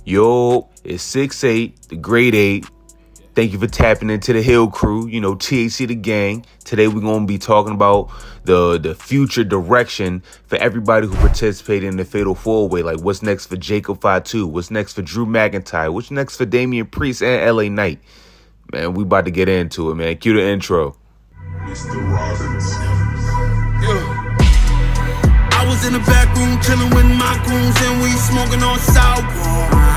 Yo, it's 6'8", the grade 8. Thank you for tapping into the Hill Crew, THC the gang. Today we're going to be talking about the future direction for everybody who participated in the Fatal 4-Way. Like, what's next for Jacob Fatu? What's next for Drew McIntyre? What's next for Damian Priest and LA Knight? Man, we about to get into it, man. Cue the intro. Mr. Robbins. I was in the back room chilling with my goons and we smoking on sour.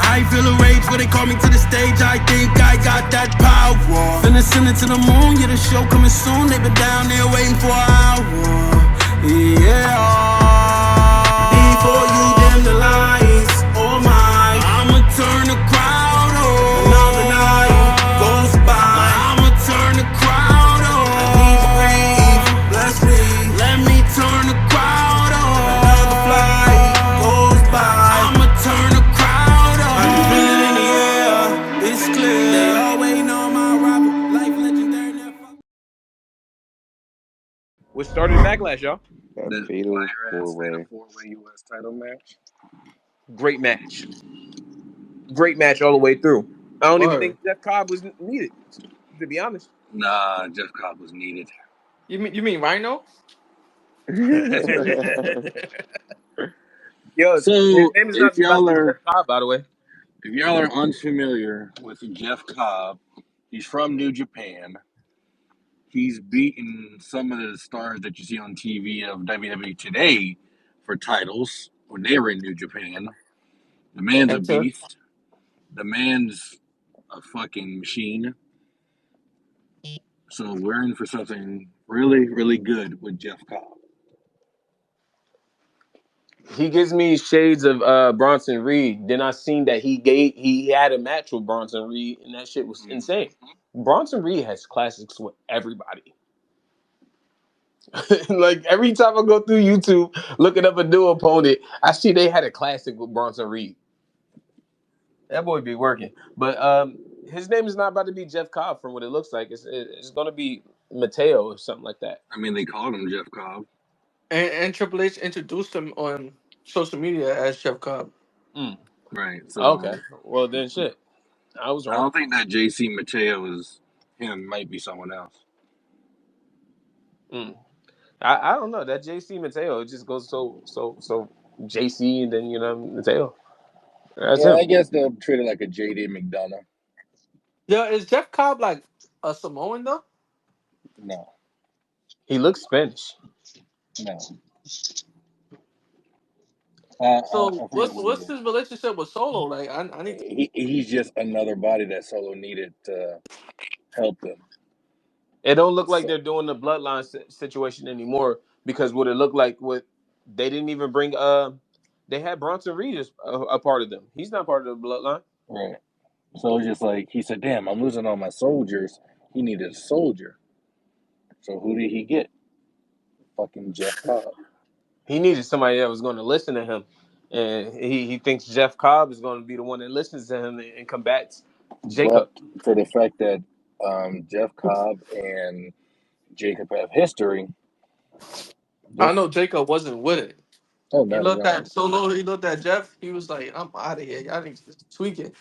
I feel a rage when they call me to the stage. I think I got that power. Finna send it to the moon, yeah, the show coming soon. They been down there waiting for an hour. Yeah. Before you dim the lights, oh my, I'ma turn the crowd on. Another night goes by, I'ma turn the crowd on. I need to breathe, bless me, let me turn the crowd on. Another flight goes by, I'ma turn the crowd on. I can feel it in the air, it's clear. They all waiting on my rapper, life legendary. What started Backlash, y'all? That The fatal fire four ass fatal way. 4-way U.S. title match. Great match. Great match all the way through. I don't even think Word. Jeff Cobb was needed, to be honest. Nah, Jeff Cobb was needed. You mean Rhino? Yo, his So name is not about to be Jeff Cobb, by the way. if y'all are unfamiliar with Jeff Cobb, he's from New Japan. He's beaten some of the stars that you see on TV of WWE today for titles when they were in New Japan. The man's a Enter. beast. The man's a fucking machine. So we're in for something really, really good with Jeff Cobb. He gives me shades of Bronson Reed. Then I seen that he had a match with Bronson Reed, and that shit was insane. Bronson Reed has classics with everybody. Like every time I go through YouTube looking up a new opponent, I see they had a classic with Bronson Reed. That boy be working, but his name is not about to be Jeff Cobb from what it looks like. It's going to be Mateo or something like that. I mean, they called him Jeff Cobb. And Triple H introduced him on social media as Chef Cobb. Mm. Right. So Okay, well then shit, I was I wrong. don't think that JC Mateo is him. Might be someone else. Mm. I don't know that JC Mateo. It just goes so JC and then Mateo. That's Yeah, him. I guess they'll treat it like a JD McDonough. Yeah, is Jeff Cobb like a Samoan though? No, He looks Spanish. no. So I forget what's what he what's is. his relationship with Solo? Like I need to. He's just another body that Solo needed to help them. It don't look like So, they're doing the bloodline situation anymore because what it looked like with they didn't even bring they had Bronson Reed as a part of them. He's not part of the bloodline. right. So it's just like he said, "Damn, I'm losing all my soldiers." He needed a soldier. So who did he get? Fucking Jeff Cobb. He needed somebody that was going to listen to him, and he thinks Jeff Cobb is going to be the one that listens to him and combats But Jacob. for the fact that Jeff Cobb and Jacob have history, I this know Jacob wasn't with it. oh He not at looked all. at Solo. He looked at Jeff. He was like, "I'm out of here. Y'all need to tweak it."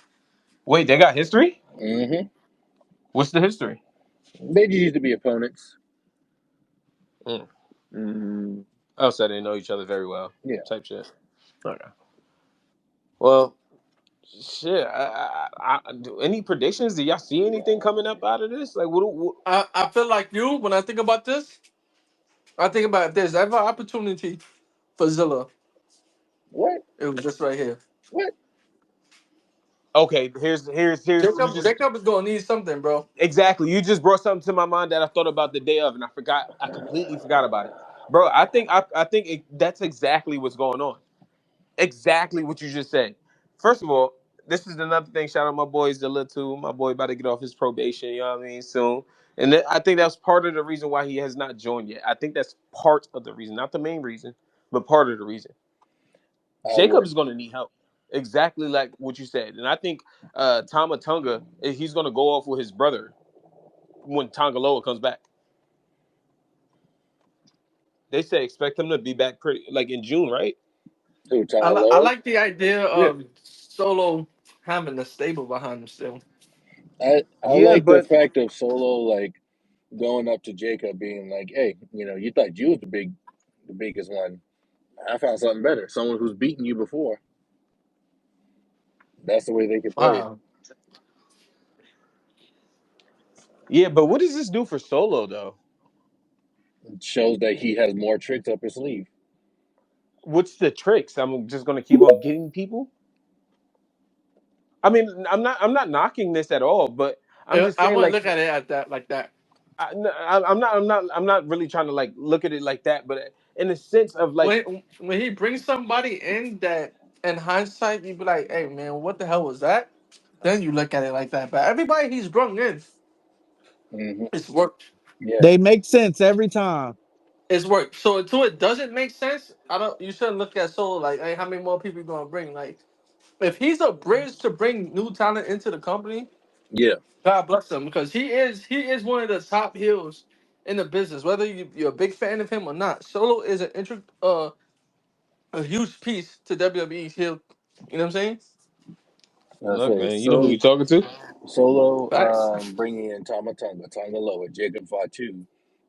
Wait, they got history? Mm-hmm. What's the history? They just used to be opponents. Mm. Mm-hmm. Oh, so they know each other very well, Yeah. type shit. Okay. Well, shit. Any predictions? Do y'all see anything coming up out of this? Like, what? I feel like you when I think about this. I think about if there's ever opportunity for Zilla, What? it was just right here. What? Okay, here's you Jacob just Jacob is gonna need something, bro. exactly. You just brought something to my mind that I thought about the day of, and I forgot. I completely forgot about it, bro. I think that's exactly what's going on. Exactly what you just said. First of all, this is another thing. Shout out my boy Zilla too. My boy about to get off his probation. You know what I mean? Soon, and I think that's part of the reason why he has not joined yet. I think that's part of the reason, not the main reason, but part of the reason. I Jacob would. is going to need help. Exactly like what you said, and I think Tama Tonga he's going to go off with his brother when Tongaloa comes back. They say expect him to be back pretty like in June, right? Who? I Tangaloa? like the idea Yeah. of Solo. having a stable behind him still. I Yeah, like the but fact of Solo like going up to Jacob, being like, "Hey, you thought you was the biggest one. I found something better. Someone who's beaten you before." That's the way they could play it. Wow. yeah, but what does this do for Solo though? It shows that he has more tricks up his sleeve. What's the tricks? I'm just gonna keep on getting people. I mean, I'm not knocking this at all, but I'm just I saying wouldn't like look at it at that like that. I'm not really trying to like look at it like that, but in the sense of like, When he brings somebody in that, in hindsight, you be like, "Hey man, what the hell was that?" Then you look at it like that. But everybody he's brought in, Hmm. it's worked. Yeah, They make sense every time. It's worked. So until it doesn't make sense, I don't. You shouldn't look at Solo like, "Hey, how many more people you gonna bring?" Like, if he's a bridge to bring new talent into the company, yeah, God bless him because he is one of the top heels in the business. Whether you're a big fan of him or not, Solo is a huge piece to WWE's heel. You know what I'm saying? I look, say man, you know who so. you're talking to? Solo Facts. bringing in Tonga Loa, Jacob Fatu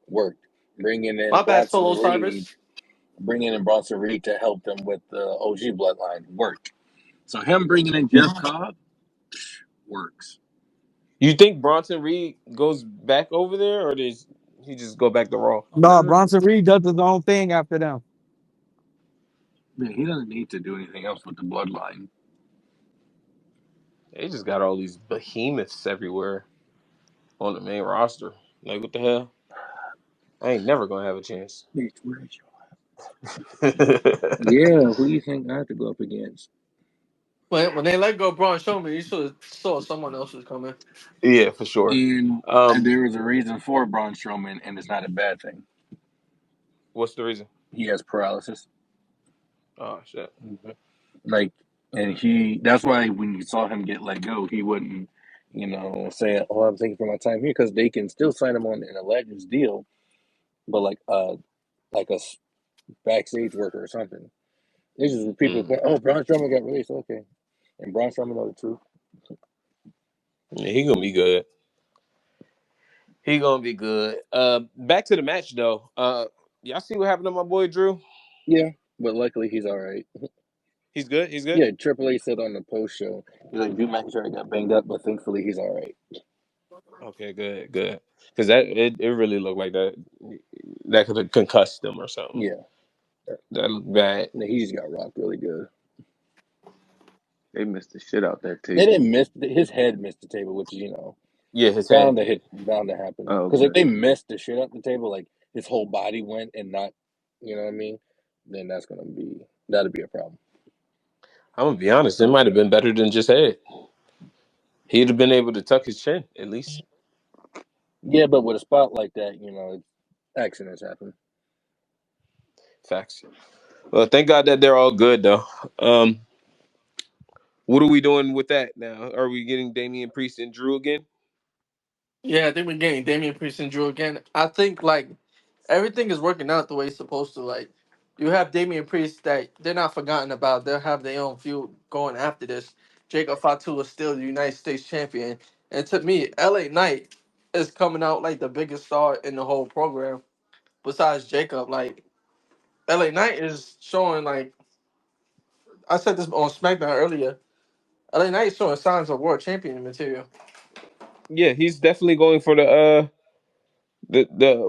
worked. Bringing in My bad, Bronson Solo Reed, Cyrus. bringing in Bronson Reed to help them with the OG bloodline worked. So him bringing in Jeff Cobb works. You think Bronson Reed goes back over there, or does he just go back to Raw? No, Uh, Bronson Reed does his own thing after them. Man, he doesn't need to do anything else with the bloodline. They just got all these behemoths everywhere on the main roster. Like, what the hell? I ain't never gonna have a chance. Bitch, where's your... Yeah, who do you think I have to go up against? When they let go of Braun Strowman, you should have saw someone else was coming. Yeah, for sure. And Um, there is a reason for Braun Strowman, and it's not a bad thing. what's the reason? He has paralysis. Oh shit. Like, and that's why when you saw him get let go, he wouldn't, say, "Oh, I'm thanking for my time here," because they can still sign him on in a Legends deal, but like a backstage worker or something. This is when people Mm. go, "Oh, Braun Strowman got released." Okay, and Braun Strowman know the truth. Yeah, he gonna be good. He gonna be good. Back to the match though. Y'all see what happened to my boy Drew? Yeah, but luckily he's all right. He's good. He's good. Yeah, Triple H said on the post show, he's like, Drew McIntyre got banged up, but thankfully he's all right. Okay, good, good. Because it really looked like that could have concussed him or something. Yeah, That looked bad. and he just got rocked really good. They missed the shit out that They table. didn't miss his head missed the table, which is Yeah, his head. bound to happen. Oh, Because if okay. they missed the shit up the table, like his whole body went and not, you know what I mean, then that'd be a problem. I'm gonna be honest. It might have been better than just head. He'd have been able to tuck his chin at least. Yeah, but with a spot like that, accidents happen. Facts. Well, thank God that they're all good though. Um, what are we doing with that now? Are we getting Damian Priest and Drew again? Yeah, I think we're getting Damian Priest and Drew again. I think like everything is working out the way it's supposed to. Like you have Damian Priest that they're not forgotten about. They'll have their own feud going after this. Jacob Fatu is still the United States champion, and to me, LA Knight is coming out like the biggest star in the whole program. Besides Jacob, like LA Knight is showing like I said this on SmackDown earlier. LA Knight is showing signs of world champion material. Yeah, he's definitely going for the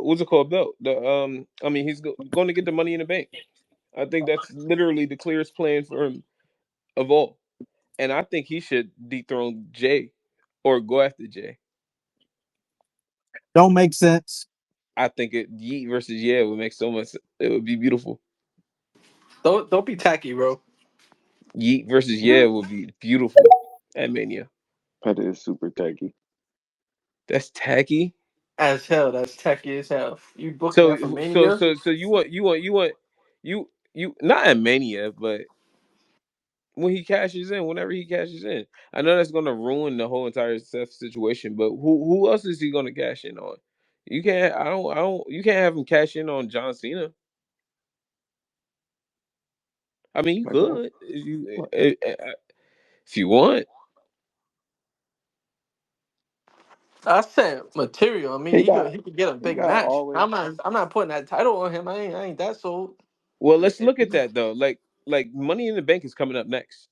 what's it called belt. I mean, he's going to get the Money in the Bank. I think that's literally the clearest plan for him of all. And I think he should dethrone Jay or go after Jay. Don't make sense. I think Yeet versus Yeah would make so much. It would be beautiful. Don't be tacky, bro. Yeet versus Yeah would be beautiful at Mania. That is super tacky. That's tacky. As hell, that's tacky as hell. You booking that for So Mania? you not at Mania, but when he cashes in, whenever he cashes in, I know that's gonna ruin the whole entire Seth situation. But who else is he gonna cash in on? You can't. I don't. You can't have him cash in on John Cena. I mean, you Like a could if you want. I said material. I mean, He got he could get a he big got match. always. I'm not putting that title on him. I ain't that sold. Well, let's look at that though. Like Money in the Bank is coming up next.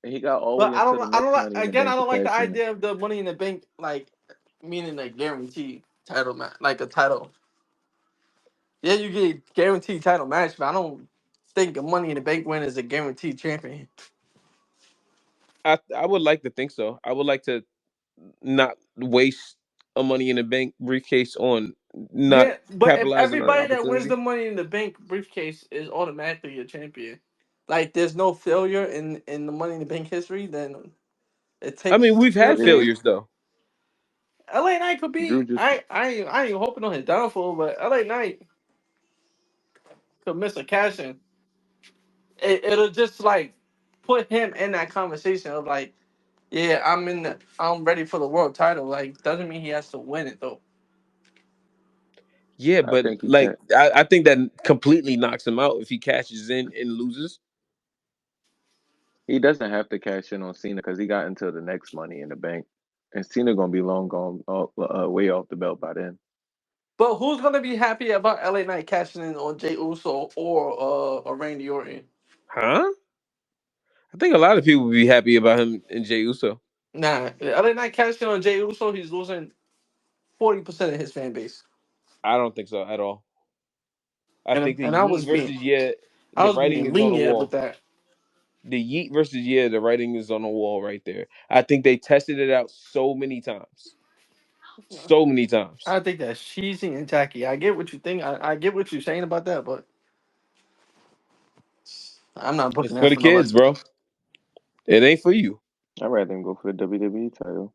He got all the But way until the I don't next like Money in the again. I Bank to don't like the cash in. idea of the Money in the Bank like meaning a guaranteed title match, like a title. Yeah, you get guaranteed title match, but I don't think a Money in the Bank win is a guaranteed champion. I would like to think so. I would like to not waste a Money in the Bank briefcase on not Yeah, but if capitalizing on an everybody that wins opportunity. the Money in the Bank briefcase is automatically a champion, like there's no failure in the Money in the Bank history, then it I mean, takes. we've You know what had I'm saying? Yeah, failures though. LA Knight could Drew be. just I ain't hoping on his downfall, but LA Knight could miss a cash in. It'll just like put him in that conversation of like, yeah, I'm ready for the world title. Like, doesn't mean he has to win it though. Yeah, I but think he like can. I think that completely knocks him out if he cashes in and loses. He doesn't have to cash in on Cena because he got until the next Money in the Bank, and Cena gonna be long gone, way off the belt by then. But who's gonna be happy about LA Knight cashing in on Jey Uso or Randy Orton? Huh? I think a lot of people would be happy about him and Jey Uso. Nah, LA Knight cashing on Jey Uso, he's losing 40% of his fan base. I don't think so at all. I think the And Yeet versus Yeah, I the was writing being is on the lenient with wall. that. The Yeet versus Yeah, the writing is on the wall right there. I think they tested it out so many times. So many times. I think that's cheesy and tacky. I get what you think. I get what you're saying about that, but I'm not It's booking for that the for kids, nobody. bro. It ain't for you. I'd rather him go for the WWE title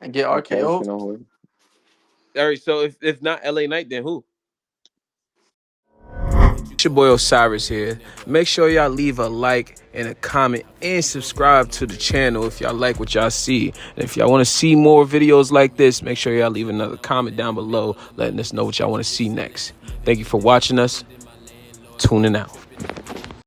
And get and cash RKO. in on him. All right, so if not LA Knight, then who? It's your boy Osiris here. Make sure y'all leave a like and a comment and subscribe to the channel if y'all like what y'all see. And if y'all want to see more videos like this, make sure y'all leave another comment down below letting us know what y'all want to see next. Thank you for watching us. Tuning out.